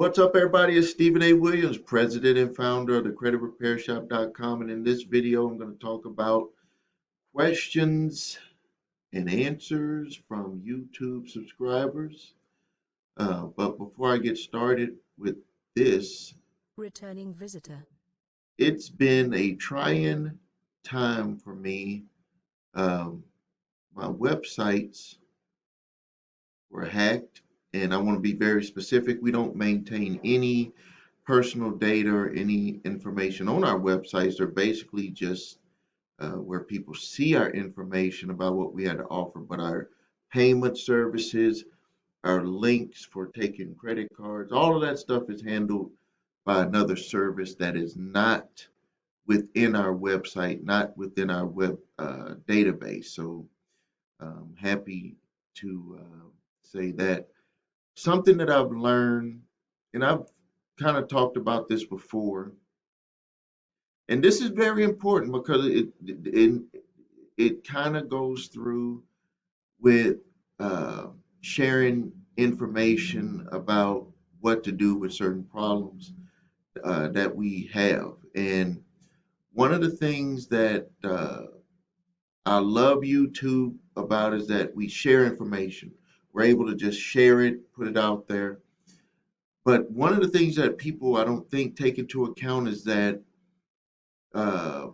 What's up, everybody? It's Stephen A. Williams, president and founder of the creditrepairshop.com. And in this video, I'm going to talk about questions and answers from YouTube subscribers. But before I get started with this, Returning visitor. it's been a trying time for me. My websites were hacked, and I want to be very specific. We don't maintain any personal data or any information on our websites. They're basically just where people see our information about what we had to offer, but our payment services, our links for taking credit cards, all of that stuff is handled by another service that is not within our website, not within our web database. So I'm happy to say that. Something that I've learned, and I've kind of talked about this before, and this is very important because it kind of goes through with uh, sharing information about what to do with certain problems that we have. And one of the things that I love YouTube about is that we share information. We're able to just share it, put it out there. But one of the things that people I don't think take into account is that uh,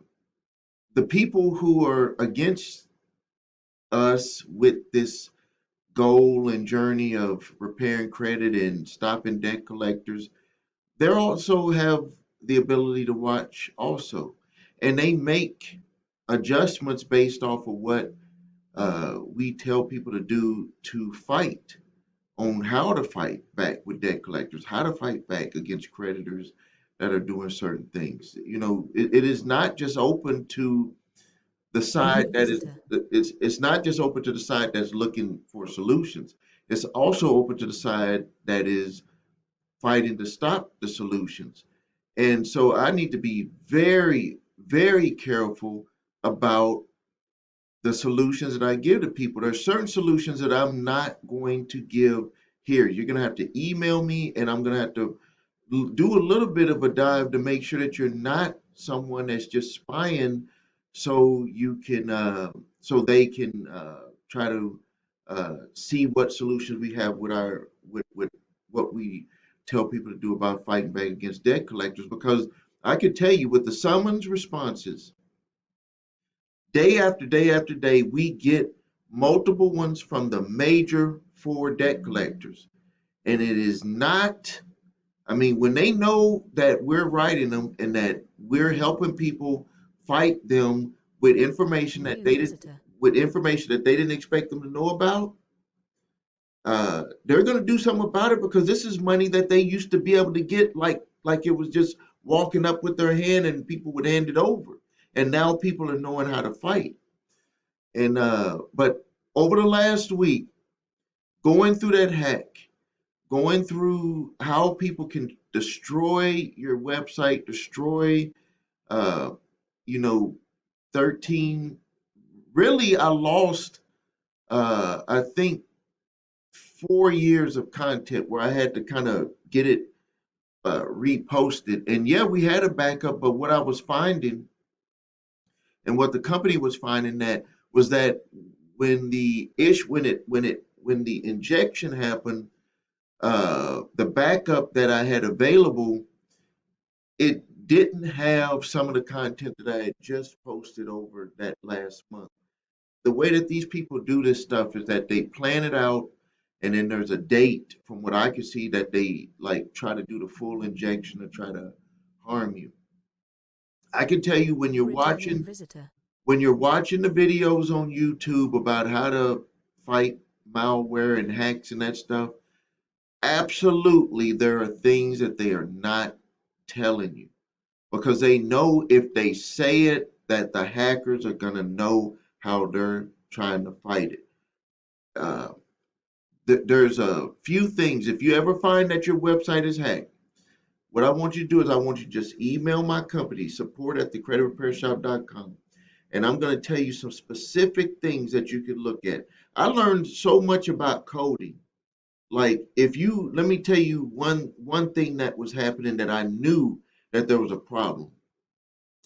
the people who are against us with this goal and journey of repairing credit and stopping debt collectors, they also have the ability to watch also. And they make adjustments based off of what we tell people to do to fight on how to fight back with debt collectors, how to fight back against creditors that are doing certain things. It is not just open to the side that is Visitor. it's not just open to the side that's looking for solutions. It's also open to the side that is fighting to stop the solutions. And so I need to be very, very careful about the solutions that I give to people. There are certain solutions that I'm not going to give here. You're going to have to email me, and I'm going to have to do a little bit of a dive to make sure that you're not someone that's just spying so you can so they can try to see what solutions we have with what we tell people to do about fighting back against debt collectors, because I can tell you with the summons responses day after day after day, we get multiple ones from the major four debt collectors. And it is not, I mean, when they know that we're writing them and that we're helping people fight them with information that New they didn't visitor. expect them to know about, they're going to do something about it, because this is money that they used to be able to get like it was just walking up with their hand and people would hand it over. And now people are knowing how to fight. And but over the last week, going through that hack, going through how people can destroy your website, destroy, uh, you know, 13. Really, I lost, I think, 4 years of content where I had to kind of get it reposted. And yeah, we had a backup, but what I was finding and what the company was finding that was that when the ish when the injection happened, the backup that I had available, it didn't have some of the content that I had just posted over that last month. The way that these people do this stuff is that they plan it out, and then there's a date from what I can see that they like try to do the full injection to try to harm you. I can tell you Returning visitor. when you're watching the videos on YouTube about how to fight malware and hacks and that stuff, absolutely there are things that they are not telling you, because they know if they say it that the hackers are going to know how they're trying to fight it. Uh, there's a few things. If you ever find that your website is hacked, what I want you to do is I want you to just email my company, support@thecreditrepairshop.com, and I'm going to tell you some specific things that you can look at. I learned so much about coding Like if you, let me tell you one thing that was happening that I knew that there was a problem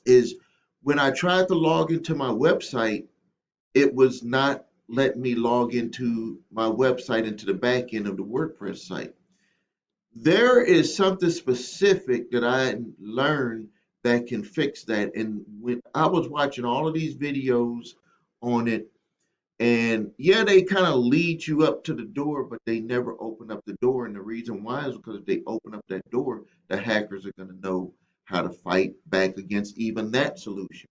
is when I tried to log into my website, it was not letting me log into my website into the back end of the WordPress site. There is something specific that I learned that can fix that. And when I was watching all of these videos on it, and yeah, they kind of lead you up to the door, but they never open up the door. And the reason why is because if they open up that door, the hackers are going to know how to fight back against even that solution.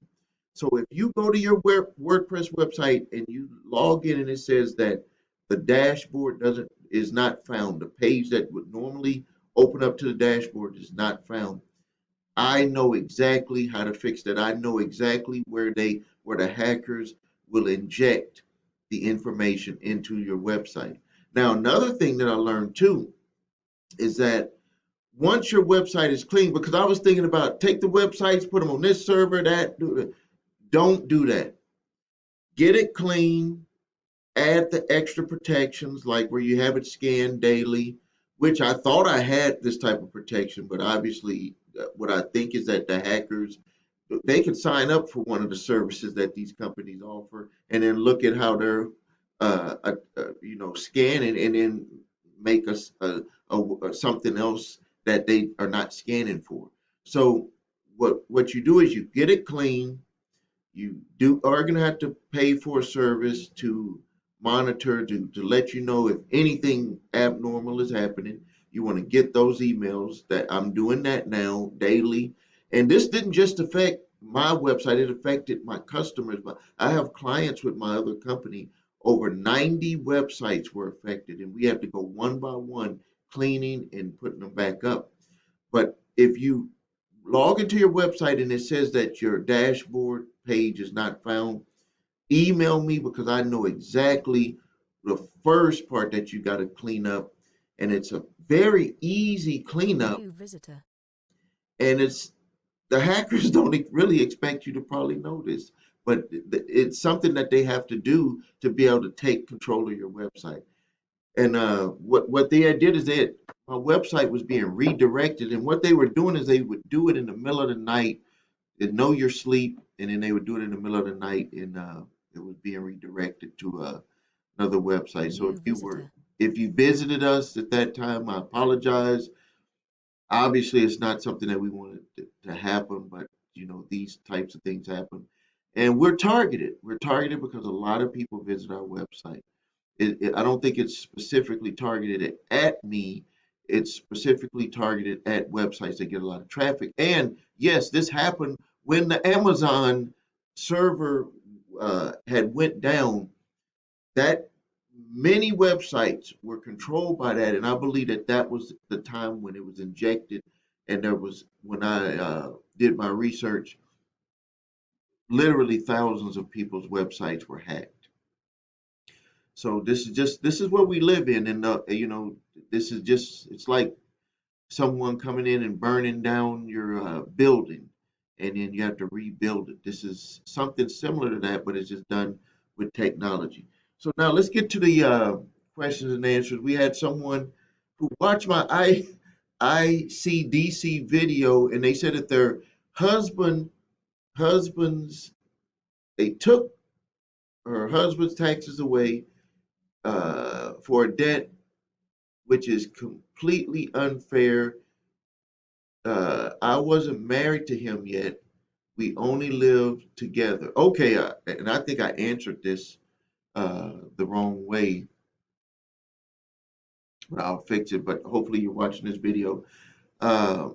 So if you go to your WordPress website and you log in and it says that the dashboard doesn't is not found, the page that would normally open up to the dashboard is not found. I know exactly how to fix that. I know exactly where the hackers will inject the information into your website. Now, another thing that I learned too is that once your website is clean, because I was thinking about take the websites, put them on this server, don't do that. Get it clean, add the extra protections like where you have it scanned daily, which I thought I had this type of protection, but obviously what I think is that the hackers they can sign up for one of the services that these companies offer and then look at how they're scanning and then make us something else that they are not scanning for. So what you do is you get it clean, you are going to have to pay for a service to monitor, to let you know if anything abnormal is happening. You want to get those emails that I'm doing that now daily. And this didn't just affect my website, it affected my customers. But I have clients with my other company. Over 90 websites were affected, and we have to go one by one cleaning and putting them back up. But if you log into your website and it says that your dashboard page is not found, email me because I know exactly the first part that you got to clean up. And it's a very easy cleanup. New visitor. And it's the hackers don't really expect you to probably know this, but it's something that they have to do to be able to take control of your website. And what they did is that my website was being redirected, and what they were doing is they would do it in the middle of the night, and know your sleep, and then they would do it in the middle of the night, and it was being redirected to another website. So New visitor. if you visited us at that time, I apologize. Obviously, it's not something that we wanted to happen, but these types of things happen, and we're targeted. We're targeted because a lot of people visit our website. I don't think it's specifically targeted at me. It's specifically targeted at websites that get a lot of traffic. And yes, this happened when the Amazon server had went down. That many websites were controlled by that, and I believe that that was the time when it was injected. And there was when I did my research, literally thousands of people's websites were hacked. So this is what we live in, and this is just it's like someone coming in and burning down your building, and then you have to rebuild it. This is something similar to that, but it's just done with technology. So now let's get to the questions and answers. We had someone who watched my ICDC video, and they said that their husbands they took her husband's taxes away for a debt which is completely unfair. I wasn't married to him yet. We only lived together. Okay, and I think I answered this the wrong way, but I'll fix it. But hopefully you're watching this video. Uh,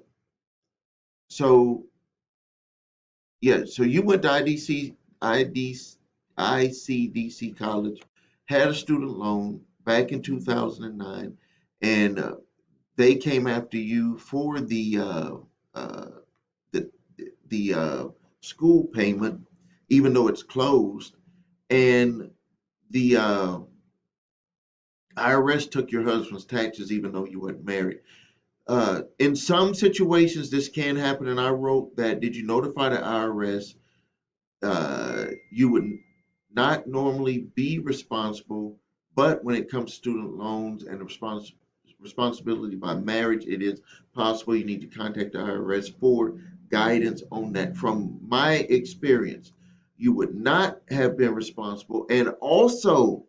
so yeah, so you went to ICDC college, had a student loan back in 2009, and they came after you for uh, the the school payment, even though it's closed, and the IRS took your husband's taxes, even though you weren't married. In some situations, this can happen, and I wrote that. Did you notify the IRS? You would not normally be responsible, But when it comes to student loans and the responsibility by marriage, it is possible. You need to contact the IRS for guidance on that. From my experience, you would not have been responsible. And also,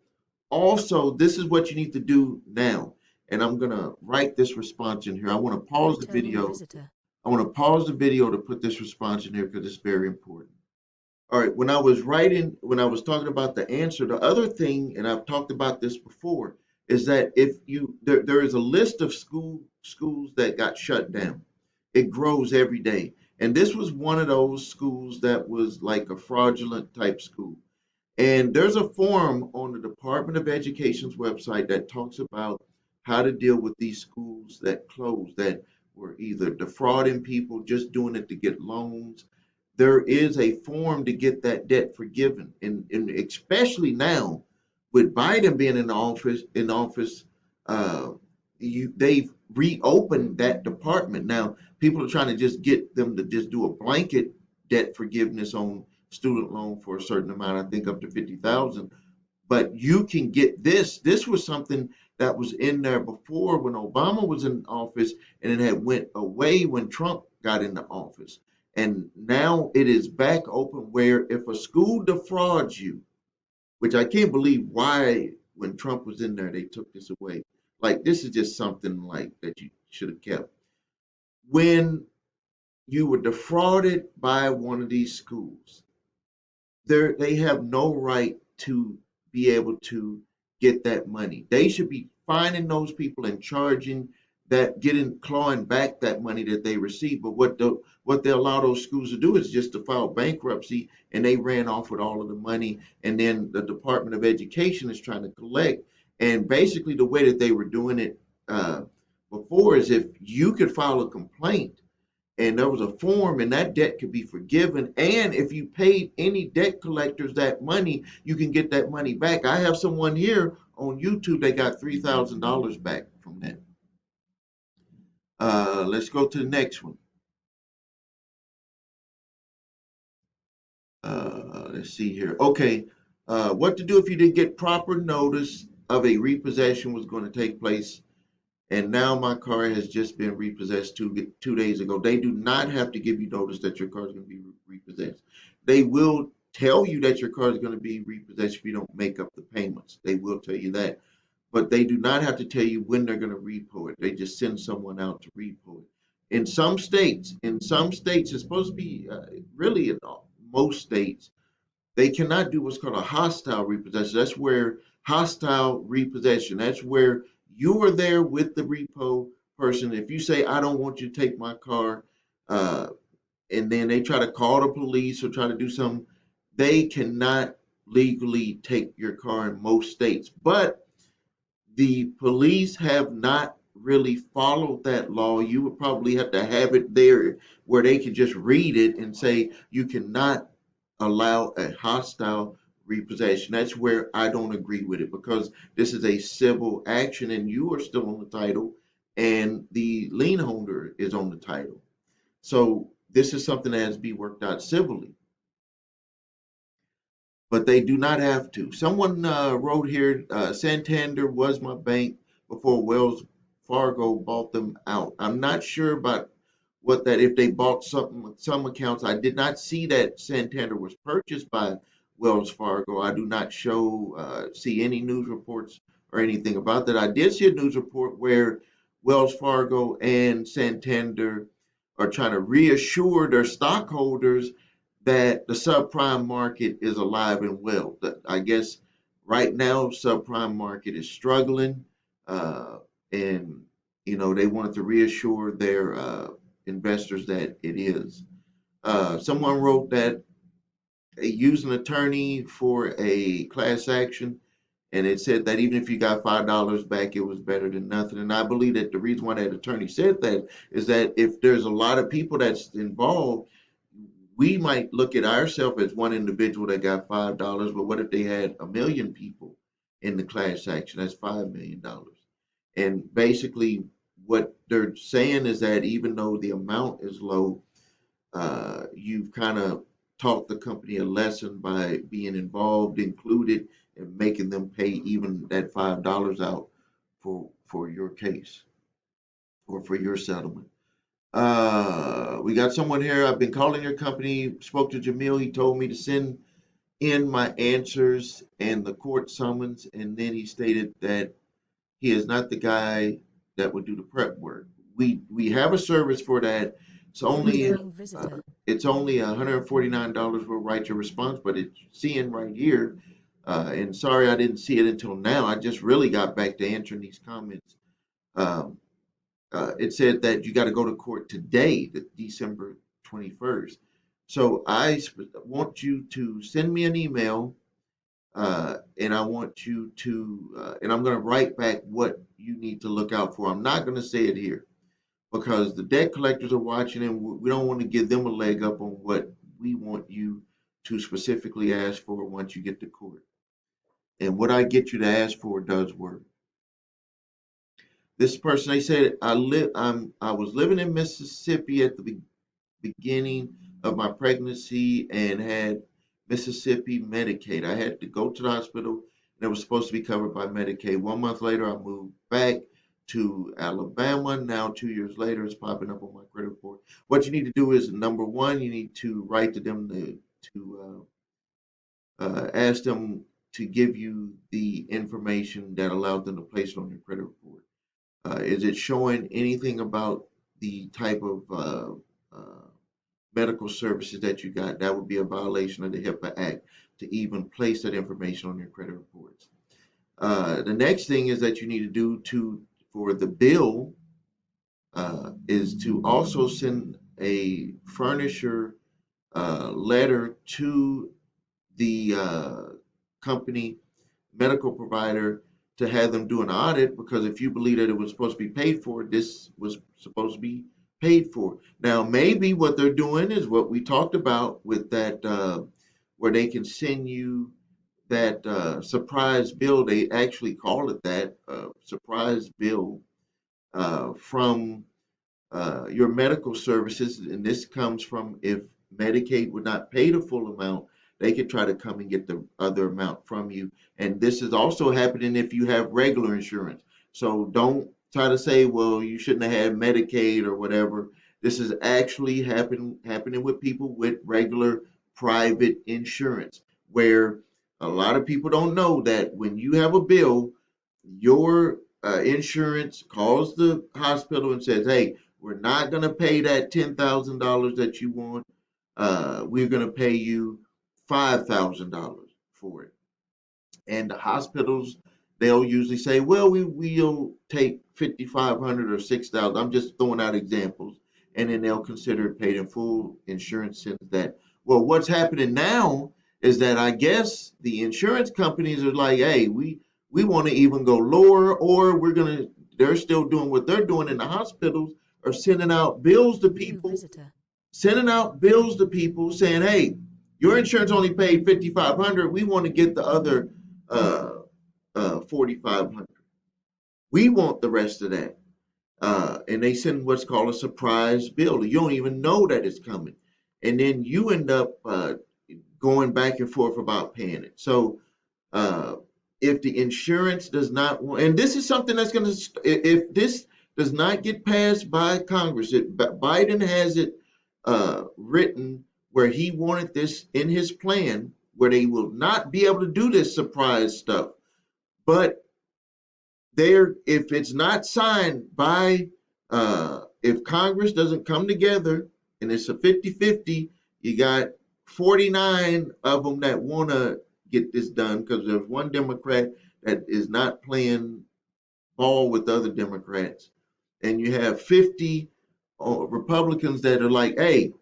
this is what you need to do now. And I'm gonna write this response in here. I want to pause the Returning video. visitor. I want to pause the video to put this response in here because it's very important. All right, when I was talking about the answer, the other thing, and I've talked about this before, is that if there is a list of schools that got shut down. It grows every day. And this was one of those schools that was like a fraudulent type school. And there's a forum on the Department of Education's website that talks about how to deal with these schools that closed, that were either defrauding people, just doing it to get loans. There is a form to get that debt forgiven. And especially now, with Biden being in office, uh, they've reopened that department. Now, people are trying to just get them to just do a blanket debt forgiveness on student loan for a certain amount, I think up to 50,000. But you can get this. This was something that was in there before when Obama was in office, and it had went away when Trump got into office. And now it is back open where if a school defrauds you, which I can't believe why when Trump was in there they took this away. Like this is just something like that you should have kept. When you were defrauded by one of these schools, they have no right to be able to get that money. They should be finding those people and charging that, getting clawing back that money that they received. But what they allow those schools to do is just to file bankruptcy, and they ran off with all of the money, and then the Department of Education is trying to collect. And basically, the way that they were doing it before is if you could file a complaint and there was a form and that debt could be forgiven, and if you paid any debt collectors that money, you can get that money back. I have someone here on YouTube that got $3,000 back from that. Let's go to the next one. Let's see here. Okay, what to do if you didn't get proper notice of a repossession was going to take place, and now my car has just been repossessed 2 days ago. They do not have to give you notice that your car is going to be repossessed. They will tell you that your car is going to be repossessed if you don't make up the payments. They will tell you that, but they do not have to tell you when they're going to repo it. They just send someone out to repo it. In some states, it's supposed to be really in most states they cannot do what's called a hostile repossession. That's where hostile repossession. That's where you are there with the repo person. If you say, I don't want you to take my car, uh, and then they try to call the police or try to do something, they cannot legally take your car in most states. But the police have not really followed that law. You would probably have to have it there where they can just read it and say you cannot allow a hostile repossession. That's where I don't agree with it because this is a civil action and you are still on the title and the lien holder is on the title. So this is something that has to be worked out civilly, but they do not have to. Someone wrote here, Santander was my bank before Wells Fargo bought them out. I'm not sure about what that, if they bought something, some accounts. I did not see that Santander was purchased by Wells Fargo. I do not see any news reports or anything about that. I did see a news report where Wells Fargo and Santander are trying to reassure their stockholders that the subprime market is alive and well. I guess right now subprime market is struggling, and they wanted to reassure their investors that it is. Someone wrote that they used an attorney for a class action, and it said that even if you got $5 back, it was better than nothing. And I believe that the reason why that attorney said that is that if there's a lot of people that's involved, we might look at ourselves as one individual that got $5, but what if they had a million people in the class action? That's $5 million. And basically, what they're saying is that even though the amount is low, you've kind of taught the company a lesson by being involved, included, and making them pay even that $5 out for your case or for your settlement. We got someone here. I've been calling your company, spoke to Jamil. He told me to send in my answers and the court summons, and then he stated that he is not the guy that would do the prep work. We have a service for that. It's only Returning visitor. $149. We'll write your response, but it's seeing right here. And sorry I didn't see it until now. I just really got back to answering these comments. Um, it said that you got to go to court today, the December 21st. So I want you to send me an email, and I want you to, and I'm going to write back what you need to look out for. I'm not going to say it here because the debt collectors are watching, and we don't want to give them a leg up on what we want you to specifically ask for once you get to court. And what I get you to ask for does work. This person, they said, I was living in Mississippi at the beginning of my pregnancy and had Mississippi Medicaid. I had to go to the hospital and it was supposed to be covered by Medicaid. 1 month later, I moved back to Alabama. Now, 2 years later, it's popping up on my credit report. What you need to do is, number one, you need to write to them to ask them to give you the information that allowed them to place it on your credit report. Is it showing anything about the type of medical services that you got? That would be a violation of the HIPAA Act to even place that information on your credit reports. The next thing is that you need to do for the bill is to also send a furnisher letter to the company medical provider to have them do an audit, because if you believe that it was supposed to be paid for, this was supposed to be paid for. Now, maybe what they're doing is what we talked about with that, where they can send you that surprise bill. They actually call it that, surprise bill from your medical services. And this comes from, if Medicaid would not pay the full amount, they could try to come and get the other amount from you. And this is also happening if you have regular insurance. So don't try to say, well, you shouldn't have had Medicaid or whatever. This is actually happening with people with regular private insurance, where a lot of people don't know that when you have a bill, your insurance calls the hospital and says, hey, we're not going to pay that $10,000 that you want. We're going to pay you $5,000 for it. And the hospitals, they'll usually say, well, we'll take 5,500 or 6,000. I'm just throwing out examples. And then they'll consider it paid in full. Insurance sends that. Well, what's happening now is that I guess the insurance companies are like, hey, we want to even go lower, or they're still doing what they're doing in the hospitals, are sending out bills to people, saying, hey, your insurance only paid 5,500. We want to get the other 4,500. We want the rest of that. And they send what's called a surprise bill. You don't even know that it's coming. And then you end up going back and forth about paying it. So if the insurance does not want, and this is something that's going to, if this does not get passed by Congress, Biden has it written where he wanted this in his plan, where they will not be able to do this surprise stuff. But if it's not signed by, if Congress doesn't come together and it's a 50-50, you got 49 of them that want to get this done, because there's one Democrat that is not playing ball with other Democrats. And you have 50 Republicans that are like, hey,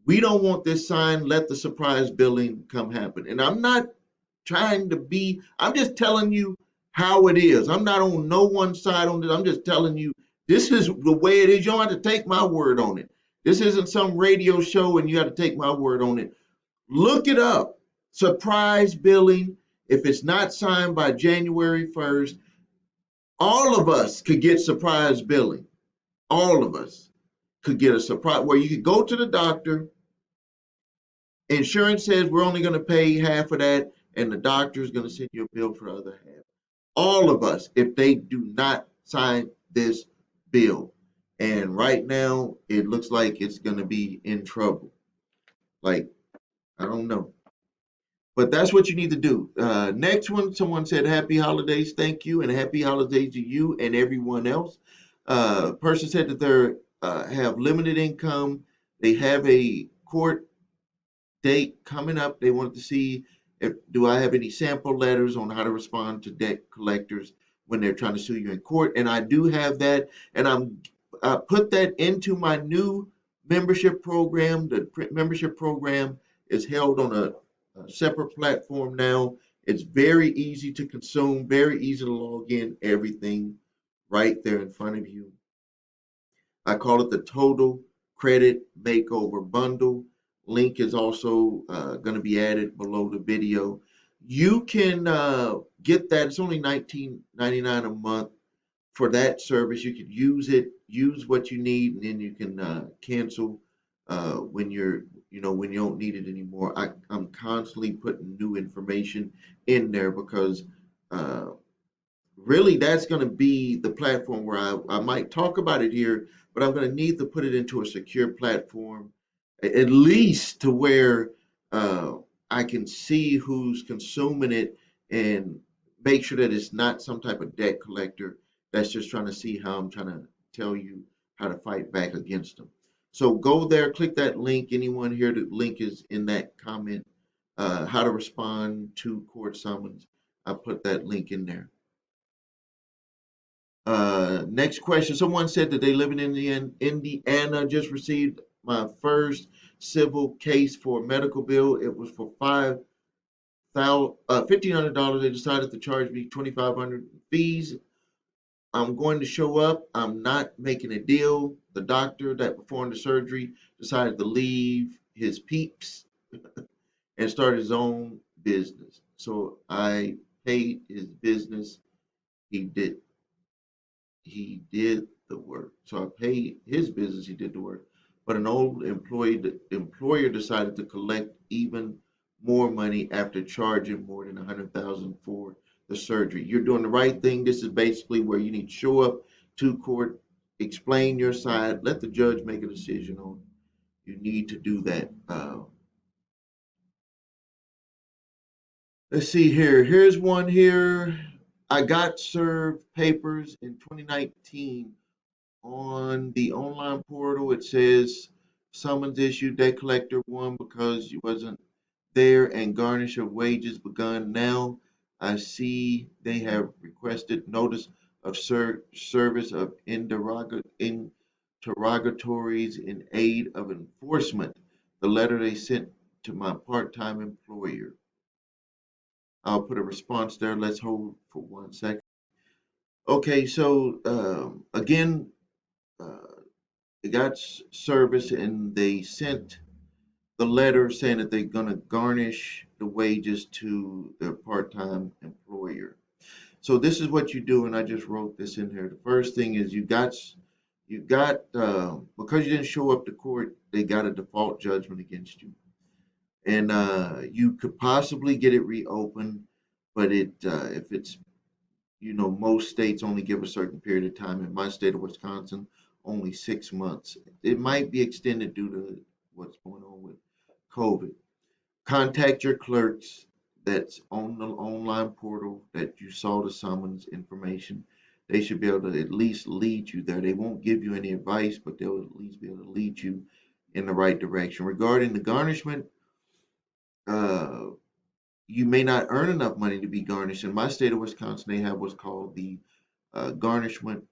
we don't want this signed. Let the surprise billing come happen. And I'm not trying to be, I'm just telling you how it is. I'm not on no one side on this. I'm just telling you, this is the way it is. You don't have to take my word on it. This isn't some radio show and you have to take my word on it. Look it up. Surprise billing. If it's not signed by January 1st, all of us could get surprise billing. All of us could get a surprise, where you could go to the doctor Insurance says we're only going to pay half of that, and the doctor is going to send you a bill for the other half. All of us, if they do not sign this bill. And right now, it looks like it's going to be in trouble. Like, I don't know. But that's what you need to do. Next one, someone said, Happy holidays, thank you, and happy holidays to you and everyone else. Person said that they have limited income. They have a court date coming up. They wanted to see if do I have any sample letters on how to respond to debt collectors when they're trying to sue you in court. And I do have that, and I put that into my new membership program. The membership program is held on a separate platform now. It's very easy to consume, very easy to log in, everything right there in front of you. I call it the Total Credit Makeover Bundle. Link is also going to be added below the video. You can get that. It's only $19.99 a month for that service. You could use it, use what you need, and then you can cancel when when you don't need it anymore. I'm constantly putting new information in there because uh, really that's going to be the platform where I might talk about it here, but I'm going to need to put it into a secure platform, at least to where uh, I can see who's consuming it and make sure that it's not some type of debt collector that's just trying to see how I'm trying to tell you how to fight back against them. So go there, click that link. Anyone here, the link is in that comment. How to respond to court summons. I put that link in there. Next question. Someone said that they live in Indiana. Just received my first civil case for a medical bill. It was for $1,500. They decided to charge me $2,500 fees. I'm going to show up. I'm not making a deal. The doctor that performed the surgery decided to leave his peeps and start his own business. So I paid his business. He did he did the work. So I paid his business, he did the work. But an old employer decided to collect even more money after charging more than 100,000 for the surgery. You're doing the right thing. This is basically where you need to show up to court, explain your side, let the judge make a decision on it. You need to do that. Let's see here. Here's one here. I got served papers in 2019 on the online portal. It says summons issued, debt collector one because you wasn't there, and garnish of wages begun. Now I see they have requested notice of service of interrogatories in aid of enforcement. The letter they sent to my part-time employer. I'll put a response there. Let's hold for 1 second. Okay, so again, uh, they got service and they sent the letter saying that they're going to garnish the wages to their part-time employer. So this is what you do, and I just wrote this in here. The first thing is you got because you didn't show up to court, they got a default judgment against you, and you could possibly get it reopened, but if it's most states only give a certain period of time. In my state of Wisconsin, only 6 months. It might be extended due to what's going on with COVID. Contact your clerks that's on the online portal that you saw the summons information. They should be able to at least lead you there. They won't give you any advice, but they'll at least be able to lead you in the right direction. Regarding the garnishment, uh, you may not earn enough money to be garnished. In my state of Wisconsin, they have what's called the Garnishment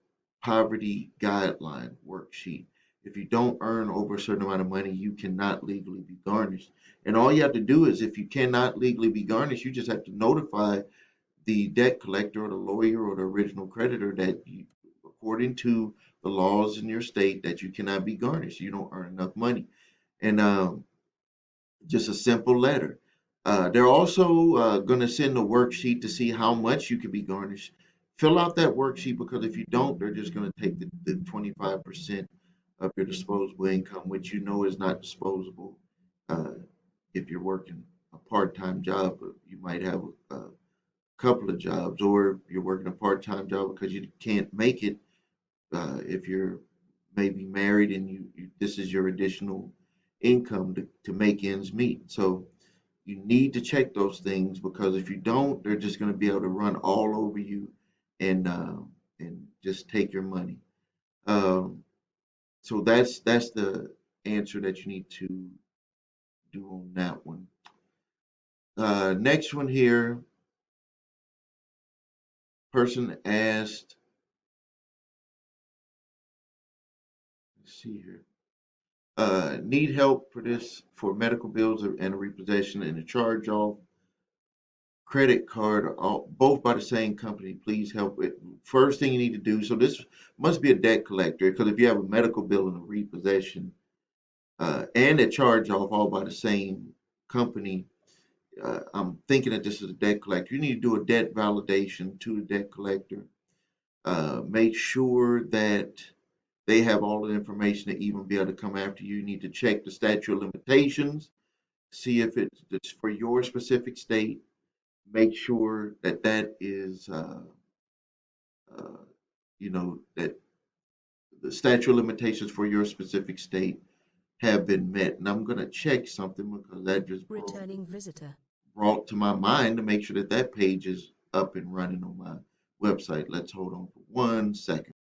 Poverty Guideline Worksheet. If you don't earn over a certain amount of money, you cannot legally be garnished. And all you have to do is, if you cannot legally be garnished, you just have to notify the debt collector or the lawyer or the original creditor that according to the laws in your state, that you cannot be garnished. You don't earn enough money. And just a simple letter. They're also going to send a worksheet to see how much you can be garnished. Fill out that worksheet because if you don't, they're just going to take the 25% of your disposable income, which you know is not disposable. Uh, if you're working a part-time job, you might have a couple of jobs, or you're working a part-time job because you can't make it if you're maybe married and this is your additional income to make ends meet. So you need to check those things, because if you don't, they're just going to be able to run all over you and just take your money. Um, so that's the answer that you need to do on that one. Next one here, person asked, let's see here, need help for this for medical bills and a repossession and a charge off credit card, both by the same company. Please help with first thing you need to do. So this must be a debt collector, because if you have a medical bill and a repossession and a charge off all by the same company, I'm thinking that this is a debt collector. You need to do a debt validation to the debt collector. Make sure that they have all the information to even be able to come after you. You need to check the statute of limitations, see if it's for your specific state. Make sure that that is, uh, that the statute of limitations for your specific state have been met. And I'm going to check something, because that just Returning visitor. brought to my mind to make sure that that page is up and running on my website. Let's hold on for 1 second.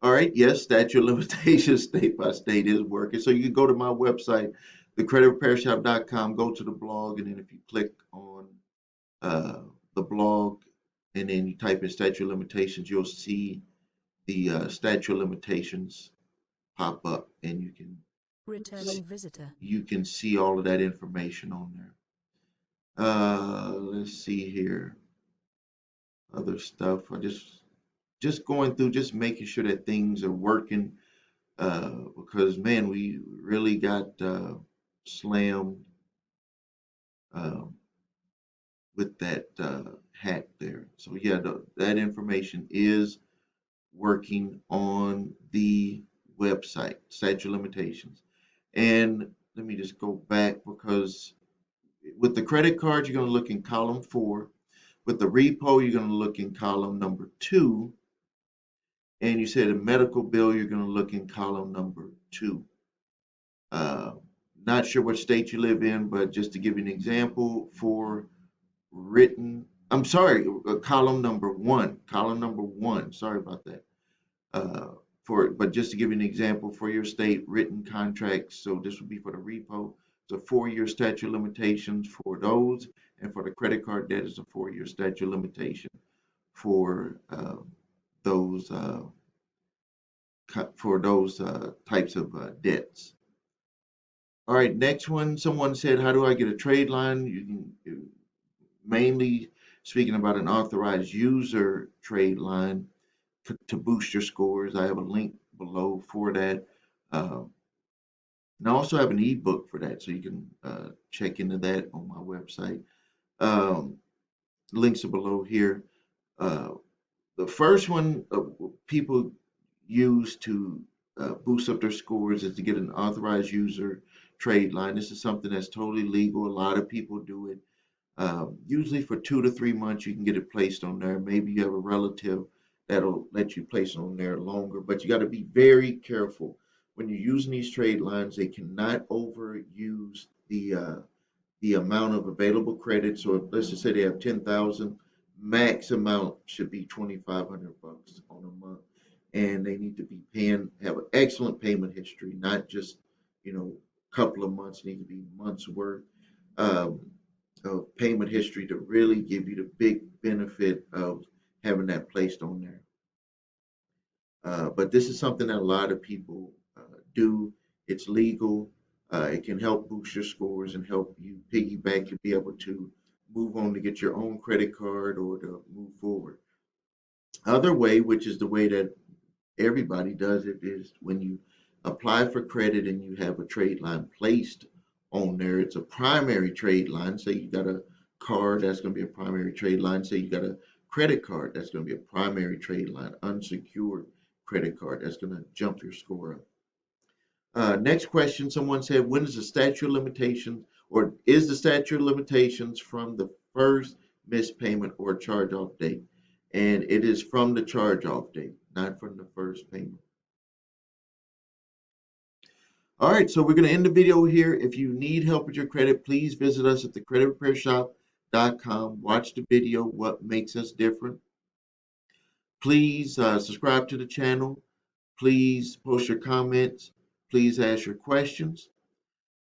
All right, yes, statute of limitations state by state is working. So you can go to my website, thecreditrepairshop.com, go to the blog, and then if you click on the blog and then you type in statute of limitations, you'll see the statute of limitations pop up, and Returning visitor. you can see all of that information on there. Let's see here, other stuff. I just going through, just making sure that things are working, because man, we really got slammed um, with that hack there. So yeah, that information is working on the website, statute of limitations. And let me just go back, because with the credit card, you're going to look in column 4. With the repo, you're going to look in column number 2. And you said a medical bill, you're going to look in column number 2. Uh, Not sure what state you live in, but just to give you an example, for I'm sorry, column number one, sorry about that. But just to give you an example, for your state, written contracts, so this would be for the repo, it's a 4-year statute of limitations for those, and for the credit card debt, it's a 4-year statute of limitation for those types of debts. All right, next one. Someone said, "How do I get a trade line?" You can mainly speaking about an authorized user trade line to boost your scores. I have a link below for that. And I also have an ebook for that, so you can check into that on my website. Um, Links are below here. Uh, the first one people use to boost up their scores is to get an authorized user trade line. This is something that's totally legal. A lot of people do it. Usually for 2 to 3 months, you can get it placed on there. Maybe you have a relative that'll let you place it on there longer, but you got to be very careful when you're using these trade lines. They cannot overuse the amount of available credit. So if, let's just say they have 10,000, max amount should be 2,500 bucks on a month, and they need to be have an excellent payment history, not just couple of months. Need to be months worth. Um, of payment history to really give you the big benefit of having that placed on there. But this is something that a lot of people do. It's legal. It can help boost your scores and help you piggyback to be able to move on to get your own credit card or to move forward. Other way, which is the way that everybody does it, is when you apply for credit and you have a trade line placed on there. It's a primary trade line. Say you got a card, that's going to be a primary trade line. Say you got a credit card, that's going to be a primary trade line. Unsecured credit card, that's going to jump your score up. Next question, someone said, when is the statute of limitations or is the statute of limitations from the first missed payment or charge off date? And it is from the charge off date, not from the first payment. All right, so we're going to end the video here. If you need help with your credit, please visit us at thecreditrepairshop.com. Watch the video, What Makes Us Different. Please subscribe to the channel. Please post your comments. Please ask your questions.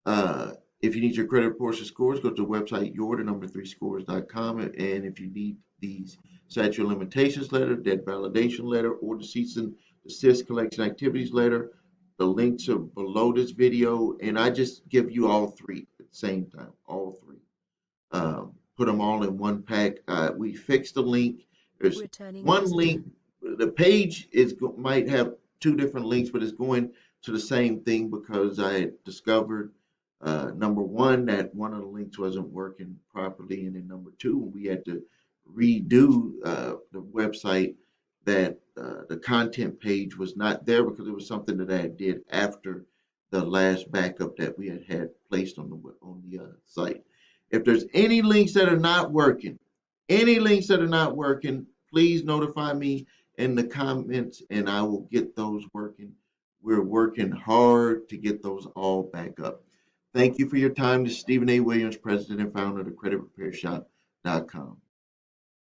If you need your credit reports or scores, go to the website your3scores.com. And if you need these statute of limitations letter, debt validation letter, or the cease and desist collection activities letter, the links are below this video. And I just give you all three at the same time, all three. Put them all in one pack. We fixed the link. There's Returning one visitor. link. The page might have two different links, but it's going to the same thing because I had discovered number one, that one of the links wasn't working properly, and then number two, we had to redo the website, that the content page was not there because it was something that I did after the last backup that we had placed on the site. If there's any links that are not working, please notify me in the comments and I will get those working. We're working hard to get those all back up. Thank you for your time. This is Stephen A. Williams, President and founder of thecreditrepairshop.com.